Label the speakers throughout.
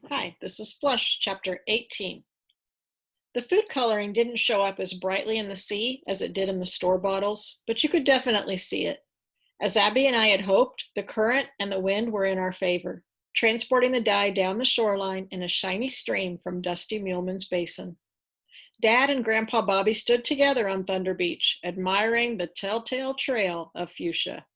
Speaker 1: Hi, this is Flush, Chapter 18. The food coloring didn't show up as brightly in the sea as it did in the store bottles, but you could definitely see it. As Abby and I had hoped, the current and the wind were in our favor, transporting the dye down the shoreline in a shiny stream from Dusty Muleman's basin. Dad and Grandpa Bobby stood together on Thunder Beach, admiring the telltale trail of fuchsia.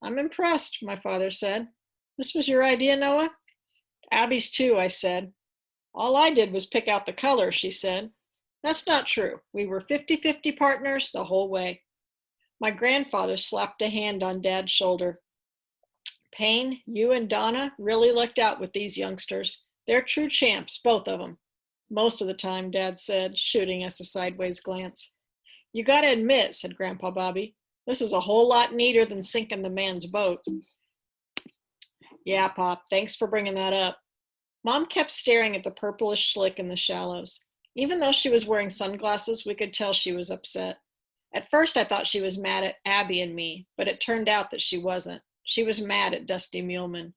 Speaker 1: "I'm impressed," my father said. "This was your idea, Noah?" "Abby's too," I said. "All I did was pick out the color," she said. "That's not true. We were 50-50 partners the whole way." My grandfather slapped a hand on Dad's shoulder. "Payne, you and Donna really lucked out with these youngsters. They're true champs, both of them." "Most of the time," Dad said, shooting us a sideways glance. "You gotta admit," said Grandpa Bobby, "this is a whole lot neater than sinking the man's boat." "Yeah, Pop, thanks for bringing that up." Mom kept staring at the purplish slick in the shallows. Even though she was wearing sunglasses, we could tell she was upset. At first, I thought she was mad at Abby and me, but it turned out that she wasn't. She was mad at Dusty Muleman.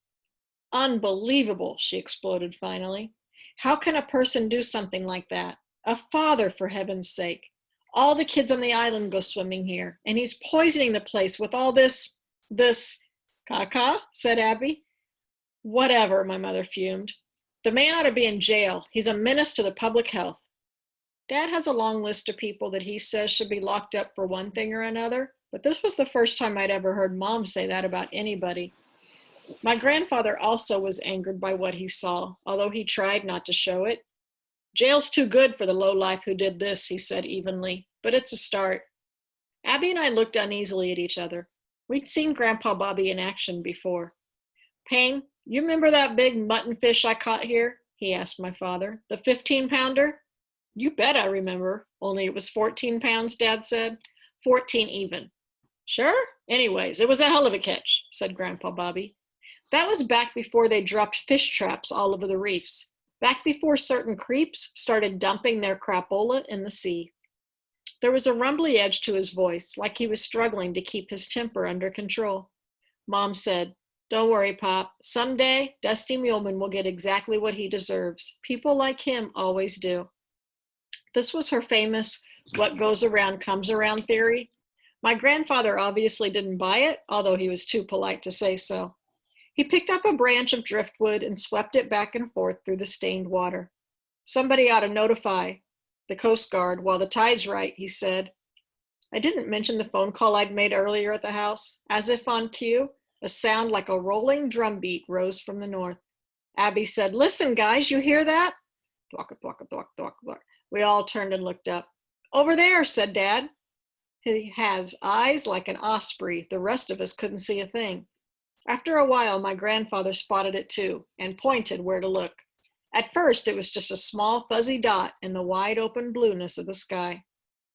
Speaker 1: "Unbelievable," she exploded finally. "How can a person do something like that? A father, for heaven's sake. All the kids on the island go swimming here, and he's poisoning the place with all this, caca," said Abby. "Whatever," my mother fumed. "The man ought to be in jail. He's a menace to the public health." Dad has a long list of people that he says should be locked up for one thing or another, but this was the first time I'd ever heard Mom say that about anybody. My grandfather also was angered by what he saw, although he tried not to show it. "Jail's too good for the lowlife who did this," he said evenly, "but it's a start." Abby and I looked uneasily at each other. We'd seen Grandpa Bobby in action before. "Payne, you remember that big mutton fish I caught here?" he asked my father. "The 15-pounder?" "You bet I remember, only it was 14 pounds," Dad said. 14 even." "Sure? Anyways, it was a hell of a catch," said Grandpa Bobby. "That was back before they dropped fish traps all over the reefs. Back before certain creeps started dumping their crapola in the sea." There was a rumbly edge to his voice, like he was struggling to keep his temper under control. Mom said, "Don't worry, Pop. Someday, Dusty Muleman will get exactly what he deserves. People like him always do." This was her famous "what goes around comes around" theory. My grandfather obviously didn't buy it, although he was too polite to say so. He picked up a branch of driftwood and swept it back and forth through the stained water. "Somebody ought to notify the Coast Guard while the tide's right," he said. I didn't mention the phone call I'd made earlier at the house. As if on cue, a sound like a rolling drumbeat rose from the north. Abby said, "Listen, guys, you hear that?" Thwacka, thwacka, thwack, thwack, thwack. We all turned and looked up. "Over there," said Dad. "He has eyes like an osprey. The rest of us couldn't see a thing." After a while, my grandfather spotted it too and pointed where to look. At first, it was just a small fuzzy dot in the wide open blueness of the sky.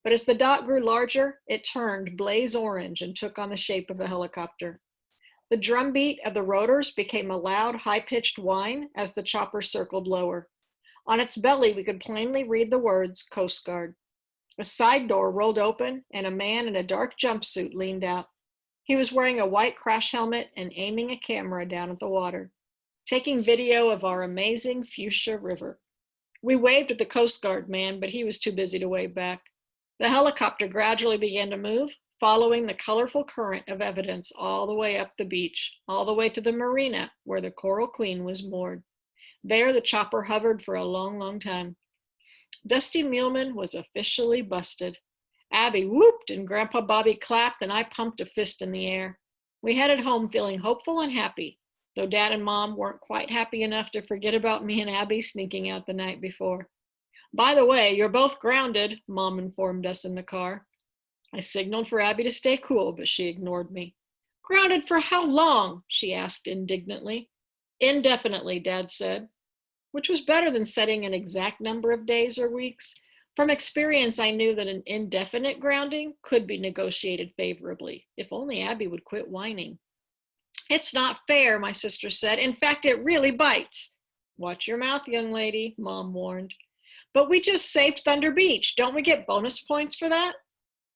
Speaker 1: But as the dot grew larger, it turned blaze orange and took on the shape of a helicopter. The drumbeat of the rotors became a loud, high-pitched whine as the chopper circled lower. On its belly, we could plainly read the words "Coast Guard." A side door rolled open, and a man in a dark jumpsuit leaned out. He was wearing a white crash helmet and aiming a camera down at the water, taking video of our amazing Fuchsia River. We waved at the Coast Guard man, but he was too busy to wave back. The helicopter gradually began to move, following the colorful current of evidence all the way up the beach, all the way to the marina where the Coral Queen was moored. There, the chopper hovered for a long, long time. Dusty Muleman was officially busted. Abby whooped and Grandpa Bobby clapped and I pumped a fist in the air. We headed home feeling hopeful and happy, though Dad and Mom weren't quite happy enough to forget about me and Abby sneaking out the night before. "By the way, you're both grounded," Mom informed us in the car. I signaled for Abby to stay cool, but she ignored me. "Grounded for how long?" she asked indignantly. "Indefinitely," Dad said, which was better than setting an exact number of days or weeks. From experience, I knew that an indefinite grounding could be negotiated favorably, if only Abby would quit whining. "It's not fair," my sister said. "In fact, it really bites." "Watch your mouth, young lady," Mom warned. "But we just saved Thunder Beach. Don't we get bonus points for that?"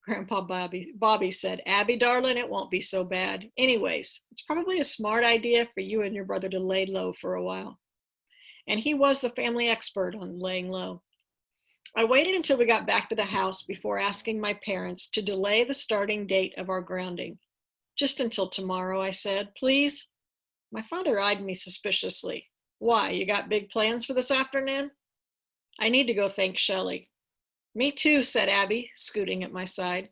Speaker 1: Grandpa Bobby said, "Abby, darling, it won't be so bad. Anyways, it's probably a smart idea for you and your brother to lay low for a while." and he was the family expert on laying low. I waited until we got back to the house before asking my parents to delay the starting date of our grounding. Just until tomorrow, I said, please. My father eyed me suspiciously. Why, you got big plans for this afternoon? I need to go thank Shelley. Me too, said Abby, scooting at my side.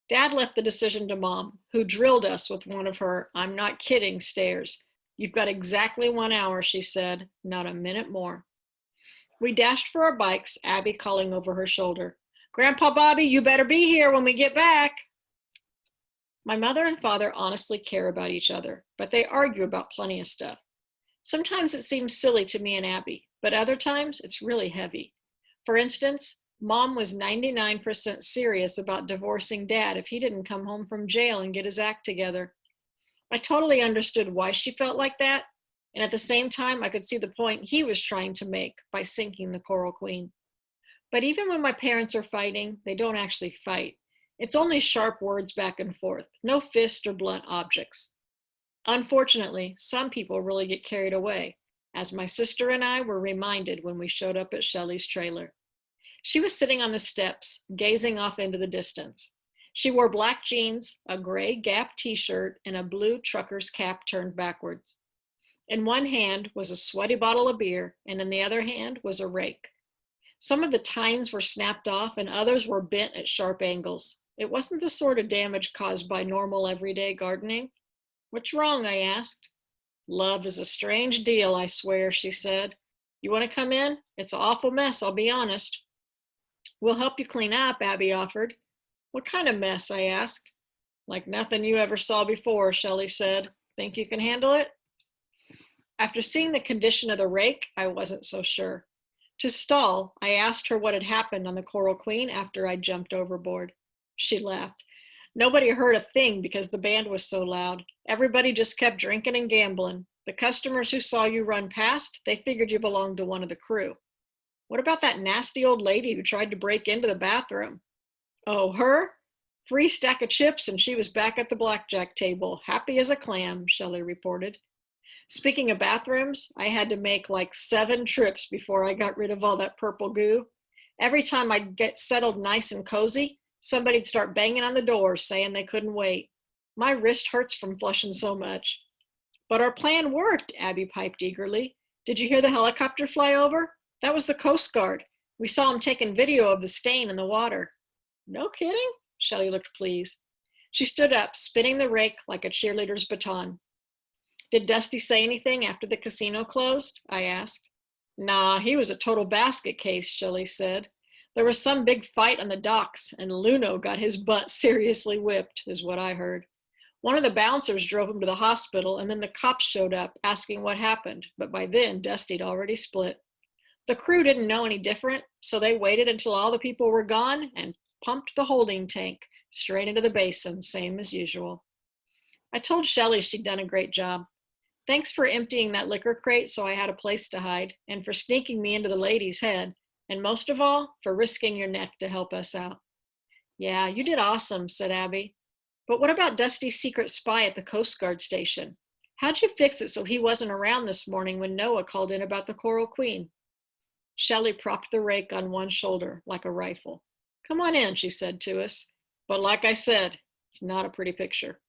Speaker 1: Dad left the decision to Mom, who drilled us with one of her "I'm not kidding" stares. You've got exactly 1 hour, she said, not a minute more. We dashed for our bikes, Abby calling over her shoulder, Grandpa Bobby, you better be here when we get back. My mother and father honestly care about each other, but they argue about plenty of stuff. Sometimes it seems silly to me and Abby, but other times it's really heavy. For instance, Mom was 99% serious about divorcing Dad if he didn't come home from jail and get his act together. I totally understood why she felt like that, and at the same time I could see the point he was trying to make by sinking the Coral Queen. But even when my parents are fighting, they don't actually fight. It's only sharp words back and forth, no fist or blunt objects. Unfortunately, some people really get carried away, as my sister and I were reminded when we showed up at Shelley's trailer. She was sitting on the steps, gazing off into the distance. She wore black jeans, a gray Gap t-shirt, and a blue trucker's cap turned backwards. In one hand was a sweaty bottle of beer, and in the other hand was a rake. Some of the tines were snapped off, and others were bent at sharp angles. It wasn't the sort of damage caused by normal everyday gardening. What's wrong? I asked. Love is a strange deal, I swear, she said. You want to come in? It's an awful mess, I'll be honest. We'll help you clean up, Abby offered. What kind of mess? I asked. Like nothing you ever saw before, Shelley said. Think you can handle it? After seeing the condition of the rake, I wasn't so sure. To stall, I asked her what had happened on the Coral Queen after I jumped overboard. She laughed. Nobody heard a thing because the band was so loud. Everybody just kept drinking and gambling. The customers who saw you run past, they figured you belonged to one of the crew. What about that nasty old lady who tried to break into the bathroom? Oh, her? Free stack of chips and she was back at the blackjack table, happy as a clam, Shelley reported. Speaking of bathrooms, I had to make like 7 trips before I got rid of all that purple goo. Every time I'd get settled nice and cozy, somebody'd start banging on the door saying they couldn't wait. My wrist hurts from flushing so much. But our plan worked, Abby piped eagerly. Did you hear the helicopter fly over? That was the Coast Guard. We saw them taking video of the stain in the water. No kidding? Shelley looked pleased. She stood up, spinning the rake like a cheerleader's baton. Did Dusty say anything after the casino closed? I asked. Nah, he was a total basket case, Shelley said. There was some big fight on the docks, and Luno got his butt seriously whipped, is what I heard. One of the bouncers drove him to the hospital, and then the cops showed up asking what happened, but by then Dusty'd already split. The crew didn't know any different, so they waited until all the people were gone and pumped the holding tank straight into the basin, same as usual. I told Shelley she'd done a great job. Thanks for emptying that liquor crate so I had a place to hide, and for sneaking me into the lady's head, and most of all, for risking your neck to help us out. Yeah, you did awesome, said Abby. But what about Dusty's secret spy at the Coast Guard station? How'd you fix it so he wasn't around this morning when Noah called in about the Coral Queen? Shelley propped the rake on one shoulder like a rifle. Come on in, she said to us. But like I said, it's not a pretty picture.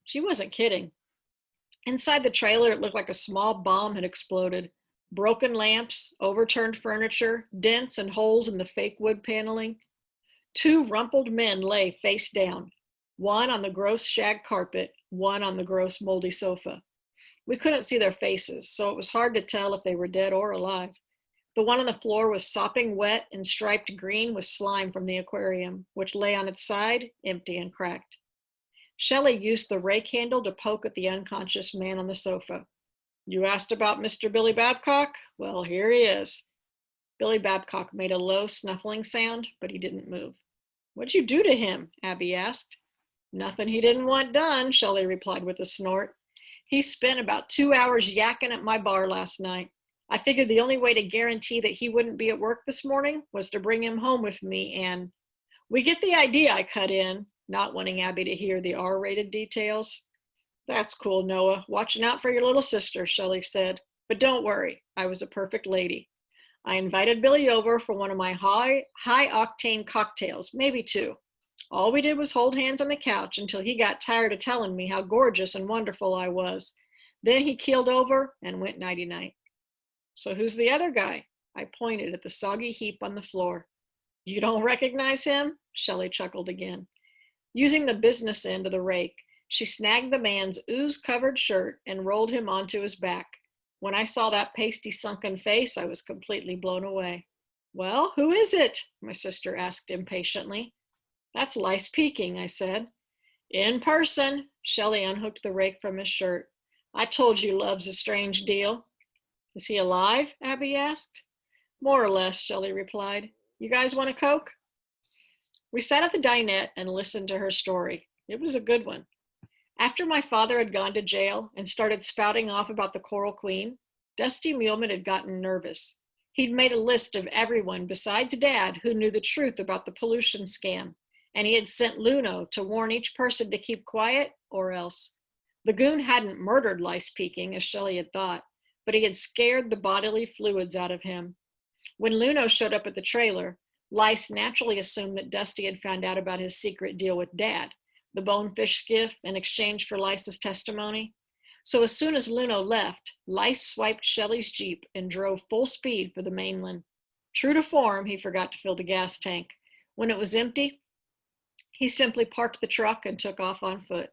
Speaker 1: She wasn't kidding. Inside the trailer, it looked like a small bomb had exploded. Broken lamps, overturned furniture, dents and holes in the fake wood paneling. 2 rumpled men lay face down, one on the gross shag carpet, one on the gross moldy sofa. We couldn't see their faces, so it was hard to tell if they were dead or alive. The one on the floor was sopping wet and striped green with slime from the aquarium, which lay on its side, empty and cracked. Shelley used the rake handle to poke at the unconscious man on the sofa. You asked about Mr. Billy Babcock? Well, here he is. Billy Babcock made a low snuffling sound, but he didn't move. What'd you do to him? Abby asked. Nothing he didn't want done, Shelley replied with a snort. He spent about 2 hours yakking at my bar last night. I figured the only way to guarantee that he wouldn't be at work this morning was to bring him home with me, and we get the idea, I cut in, not wanting Abby to hear the R-rated details. That's cool, Noah. Watching out for your little sister, Shelley said. But don't worry, I was a perfect lady. I invited Billy over for one of my high octane cocktails, maybe two. All we did was hold hands on the couch until he got tired of telling me how gorgeous and wonderful I was. Then he keeled over and went nighty-night. So who's the other guy? I pointed at the soggy heap on the floor. You don't recognize him? Shelley chuckled again. Using the business end of the rake, she snagged the man's ooze-covered shirt and rolled him onto his back. When I saw that pasty, sunken face, I was completely blown away. Well, who is it? My sister asked impatiently. That's Lice Peeking, I said. In person. Shelley unhooked the rake from his shirt. I told you love's a strange deal. Is he alive? Abby asked. More or less, Shelley replied. You guys want a Coke? We sat at the dinette and listened to her story. It was a good one. After my father had gone to jail and started spouting off about the Coral Queen, Dusty Muleman had gotten nervous. He'd made a list of everyone besides Dad who knew the truth about the pollution scam, and he had sent Luno to warn each person to keep quiet or else. The goon hadn't murdered Lice Peeking, as Shelley had thought, but he had scared the bodily fluids out of him. When Luno showed up at the trailer, Lice naturally assumed that Dusty had found out about his secret deal with Dad, the bonefish skiff in exchange for Lice's testimony. So as soon as Luno left, Lice swiped Shelley's Jeep and drove full speed for the mainland. True to form, he forgot to fill the gas tank. When it was empty, he simply parked the truck and took off on foot.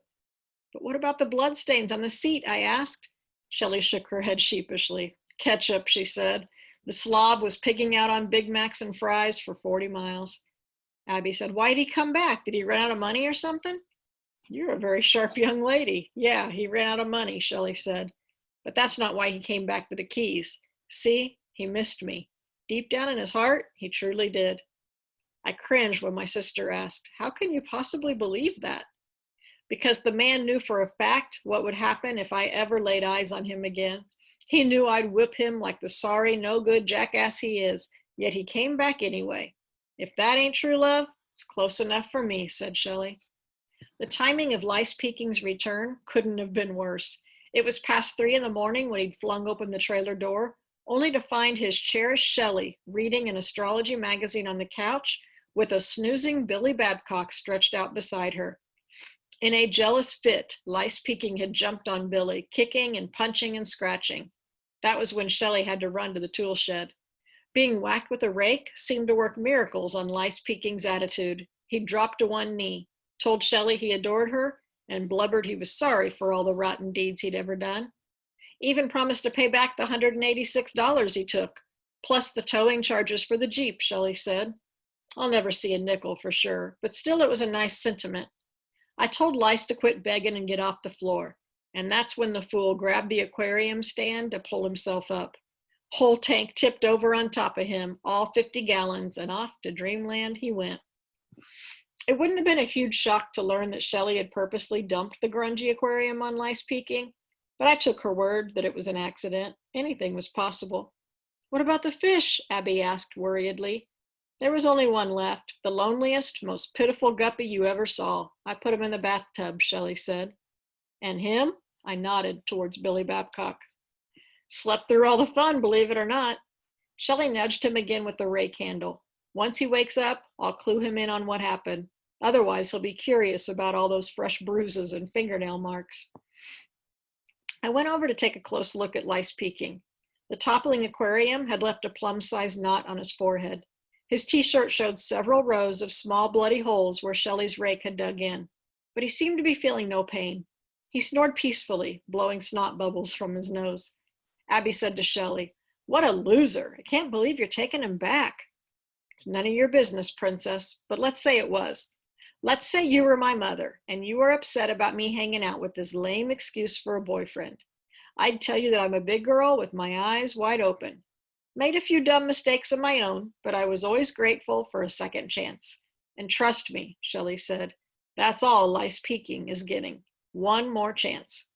Speaker 1: But what about the bloodstains on the seat? I asked. Shelley shook her head sheepishly. Ketchup, she said. The slob was pigging out on Big Macs and fries for 40 miles. Abby said, why'd he come back? Did he run out of money or something? You're a very sharp young lady. Yeah, he ran out of money, Shelley said. But that's not why he came back with the keys. See, he missed me. Deep down in his heart, he truly did. I cringed when my sister asked, how can you possibly believe that? Because the man knew for a fact what would happen if I ever laid eyes on him again. He knew I'd whip him like the sorry, no-good jackass he is, yet he came back anyway. If that ain't true love, it's close enough for me, said Shelley. The timing of Lice Peeking's return couldn't have been worse. It was past 3 in the morning when he'd flung open the trailer door, only to find his cherished Shelley reading an astrology magazine on the couch with a snoozing Billy Babcock stretched out beside her. In a jealous fit, Lice Peeking had jumped on Billy, kicking and punching and scratching. That was when Shelley had to run to the tool shed. Being whacked with a rake seemed to work miracles on Lice Peeking's attitude. He dropped to one knee, told Shelley he adored her, and blubbered he was sorry for all the rotten deeds he'd ever done. Even promised to pay back the $186 he took, plus the towing charges for the Jeep, Shelley said. I'll never see a nickel for sure, but still it was a nice sentiment. I told Lice to quit begging and get off the floor, and that's when the fool grabbed the aquarium stand to pull himself up. Whole tank tipped over on top of him, all 50 gallons, and off to dreamland he went. It wouldn't have been a huge shock to learn that Shelley had purposely dumped the grungy aquarium on Lice Peeking, but I took her word that it was an accident. Anything was possible. What about the fish? Abby asked worriedly. There was only one left, the loneliest, most pitiful guppy you ever saw. I put him in the bathtub, Shelley said. And him? I nodded towards Billy Babcock. Slept through all the fun, believe it or not. Shelley nudged him again with the rake handle. Once he wakes up, I'll clue him in on what happened. Otherwise, he'll be curious about all those fresh bruises and fingernail marks. I went over to take a close look at Lice Peeking. The toppling aquarium had left a plum-sized knot on his forehead. His t-shirt showed several rows of small bloody holes where Shelley's rake had dug in, but he seemed to be feeling no pain. He snored peacefully, blowing snot bubbles from his nose. Abby said to Shelley, "What a loser. I can't believe you're taking him back." "It's none of your business, princess, but let's say it was. Let's say you were my mother, and you were upset about me hanging out with this lame excuse for a boyfriend. I'd tell you that I'm a big girl with my eyes wide open. Made a few dumb mistakes of my own, but I was always grateful for a second chance. And trust me," Shelley said, "that's all Lice Peeking is getting. One more chance.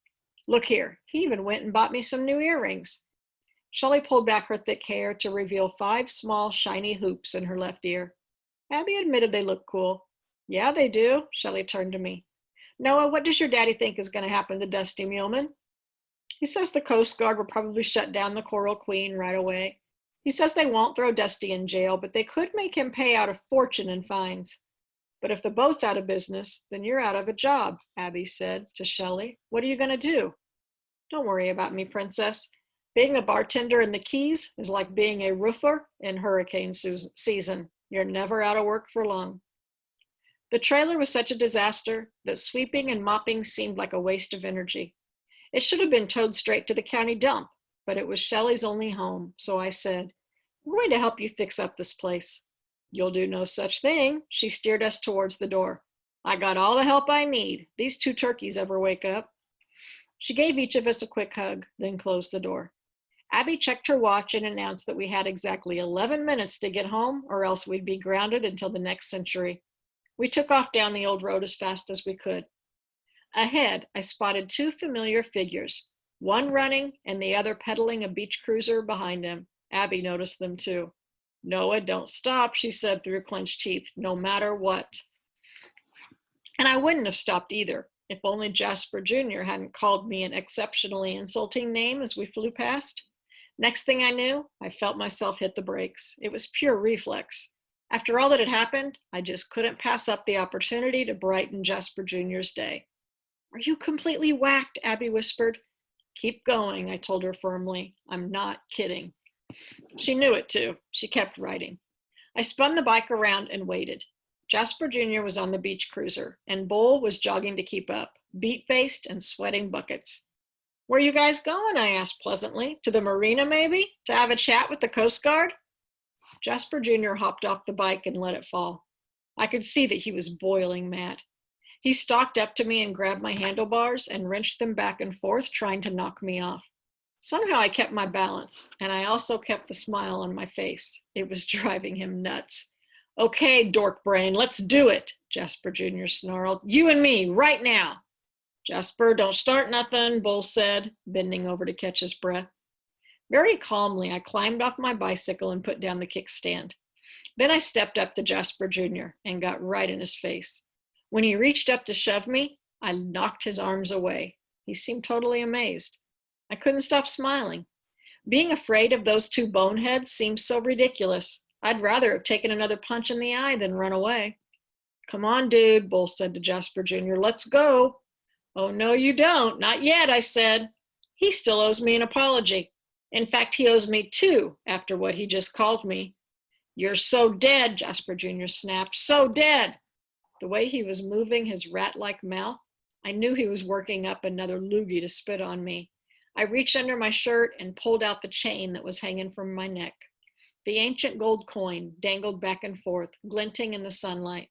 Speaker 1: Look here, he even went and bought me some new earrings." Shelley pulled back her thick hair to reveal 5 small, shiny hoops in her left ear. Abby admitted they looked cool. "Yeah, they do." Shelley turned to me. "Noah, what does your daddy think is going to happen to Dusty Muleman?" He says the Coast Guard will probably shut down the Coral Queen right away. He says they won't throw Dusty in jail, but they could make him pay out a fortune in fines. But if the boat's out of business, then you're out of a job, Abby said to Shelley. What are you going to do? Don't worry about me, Princess. Being a bartender in the Keys is like being a roofer in hurricane season. You're never out of work for long. The trailer was such a disaster that sweeping and mopping seemed like a waste of energy. It should have been towed straight to the county dump, but it was Shelley's only home, so I said, I'm going to help you fix up this place. You'll do no such thing. She steered us towards the door. I got all the help I need. These two turkeys ever wake up. She gave each of us a quick hug, then closed the door. Abby checked her watch and announced that we had exactly 11 minutes to get home, or else we'd be grounded until the next century. We took off down the old road as fast as we could. Ahead, I spotted two familiar figures, one running and the other pedaling a beach cruiser behind him. Abby noticed them too. Noah, don't stop, she said through clenched teeth, no matter what. And I wouldn't have stopped either, if only Jasper Jr. hadn't called me an exceptionally insulting name as we flew past. Next thing I knew, I felt myself hit the brakes. It was pure reflex. After all that had happened, I just couldn't pass up the opportunity to brighten Jasper Jr.'s day. Are you completely whacked? Abby whispered. Keep going, I told her firmly. I'm not kidding. She knew it too. She kept riding. I spun the bike around and waited. Jasper Jr. was on the beach cruiser, and Bull was jogging to keep up, beat-faced and sweating buckets. Where are you guys going? I asked pleasantly. To the marina, maybe? To have a chat with the Coast Guard? Jasper Jr. hopped off the bike and let it fall. I could see that he was boiling mad. He stalked up to me and grabbed my handlebars and wrenched them back and forth, trying to knock me off. Somehow I kept my balance, and I also kept the smile on my face. It was driving him nuts. Okay, dork brain, let's do it, Jasper Jr. snarled. You and me, right now. Jasper, don't start nothing, Bull said, bending over to catch his breath. Very calmly, I climbed off my bicycle and put down the kickstand. Then I stepped up to Jasper Jr. and got right in his face. When he reached up to shove me, I knocked his arms away. He seemed totally amazed. I couldn't stop smiling. Being afraid of those two boneheads seemed so ridiculous. I'd rather have taken another punch in the eye than run away. Come on, dude, Bull said to Jasper Jr. Let's go. Oh, no, you don't. Not yet, I said. He still owes me an apology. In fact, he owes me two after what he just called me. You're so dead, Jasper Jr. snapped. So dead. The way he was moving his rat-like mouth, I knew he was working up another loogie to spit on me. I reached under my shirt and pulled out the chain that was hanging from my neck. The ancient gold coin dangled back and forth, glinting in the sunlight.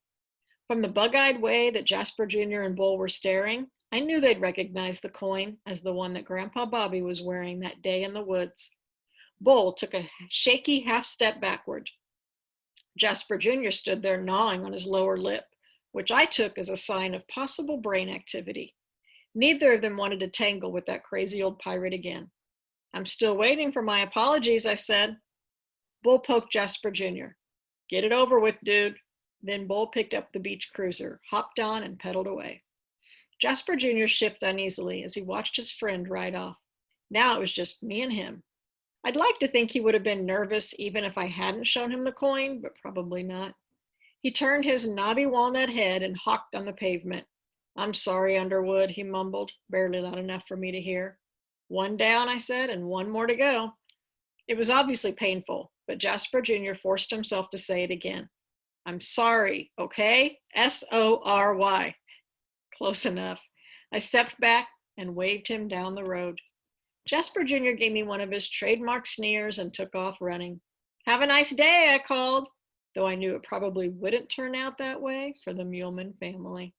Speaker 1: From the bug-eyed way that Jasper Jr. and Bull were staring, I knew they'd recognize the coin as the one that Grandpa Bobby was wearing that day in the woods. Bull took a shaky half-step backward. Jasper Jr. stood there gnawing on his lower lip, which I took as a sign of possible brain activity. Neither of them wanted to tangle with that crazy old pirate again. I'm still waiting for my apologies, I said. Bull poked Jasper Jr. Get it over with, dude. Then Bull picked up the beach cruiser, hopped on, and pedaled away. Jasper Jr. shifted uneasily as he watched his friend ride off. Now it was just me and him. I'd like to think he would have been nervous even if I hadn't shown him the coin, but probably not. He turned his knobby walnut head and hawked on the pavement. I'm sorry, Underwood, he mumbled, barely loud enough for me to hear. One down, I said, and one more to go. It was obviously painful, but Jasper Jr. forced himself to say it again. I'm sorry, okay? S-O-R-Y. Close enough. I stepped back and waved him down the road. Jasper Jr. gave me one of his trademark sneers and took off running. Have a nice day, I called, though I knew it probably wouldn't turn out that way for the Muleman family.